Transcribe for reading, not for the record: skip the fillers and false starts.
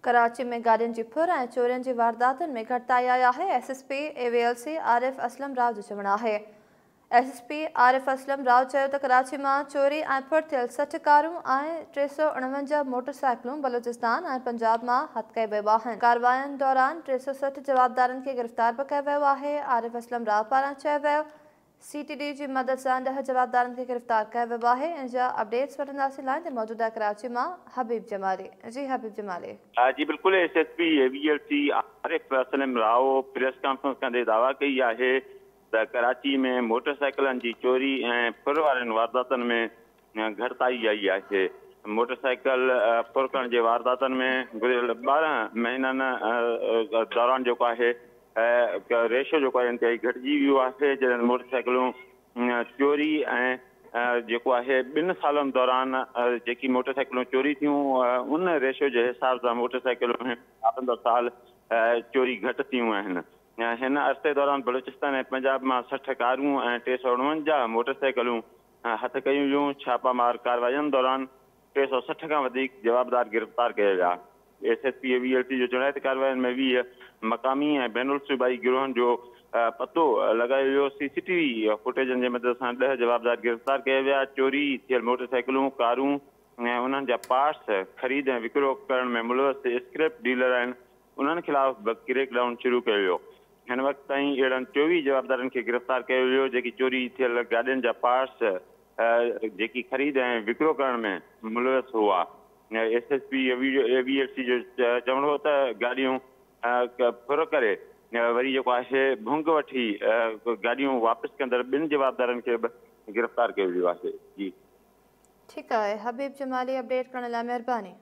कराची में गाड़ियुनि जी फुर ऐं चोरियुनि जी वारदातुनि में घटिताई आई आहे। SSP AVLC आरिफ असलम राव जो चवणु आहे। SSP आरिफ असलम राव चयो त कराची में चोरी ऐं फुर थियल 60 कारूं ऐं 349 मोटरसाइकिलूं बलूचिस्तान ऐं पंजाब में हथ कई वियूं आहिनि। कार्रवायुनि दौरान 360 जवाबदारनि खे गिरफ़्तार बि कयो वियो आहे। आरिफ असलम राव पारां चयो वियो CTD जी मदद सां 10 जवाबदारनि खे गिरफ़्तार कयो वियो आहे। इन जा अपडेट्स वठंदासीं। लाइन ते मौजूद आहे कराची में हबीब जमाली। जी हबीब जमाली। जी बिल्कुल SSP AVLC Arif Aslam Rao press conference कंदे दावा कई है त कराची में मोटरसाइकिलन की चोरी ऐं फुर वारनि वारदातुनि में घटिताई आई है। मोटरसाइकिल फुर करण जे वारदातुनि में गुज़िरियल 12 महीननि दौरान जो है रेशो जो इंतहाई घटिजी वियो आहे। जॾहिं मोटरसाइकिलूं चोरी ऐं जेको आहे 2 सालनि दौरान जेकी मोटरसाइकिलूं चोरी थियूं उन रेशो जे हिसाब सां मोटरसाइकिलूं हर साल चोरी घटि थियूं आहिनि। हिन अरसे दौरान बलूचिस्तान ऐं पंजाब मां 60 कारूं ऐं 349 मोटरसाइकिलूं हथ कयूं वियूं। छापामार कार्रवाइयुनि दौरान 360 खां वधीक जवाबदार गिरफ़्तार कया विया। SSP AVLC जो चुनाव कार्रवाइयुनि में 20 मक़ामी ऐं बैनुल सूबाई गिरोहनि जो पतो लगायो वियो। CCTV फुटेजनि जे मदद सां 10 जवाबदार गिरफ़्तार कया विया। चोरी थियल मोटरसाइकिलूं कारूं ऐं उन्हनि जा पार्ट्स ख़रीद ऐं विकिरो करण में मुलवस स्क्रैप डीलर आहिनि उन्हनि ख़िलाफ़ क्रैकडाउन शुरू कयो वियो। हिन वक़्त ताईं अहिड़नि 24 जवाबदारनि खे गिरफ़्तार कयो वियो जेकी चोरी थियल गाॾियुनि जा पार्ट्स जेकी ख़रीद ऐं विकिरो करण में मुलवस हुआ। SSP AVLC जो चवणो हो त गाॾियूं फुर करे वरी जेको आहे भुंग वठी गाॾियूं वापसि कंदड़ 2 जवाबदारनि खे गिरफ़्तार कयो वियो आहे। जी ठीक है हबीब जमाली अपडेट करण लाइ महिरबानी।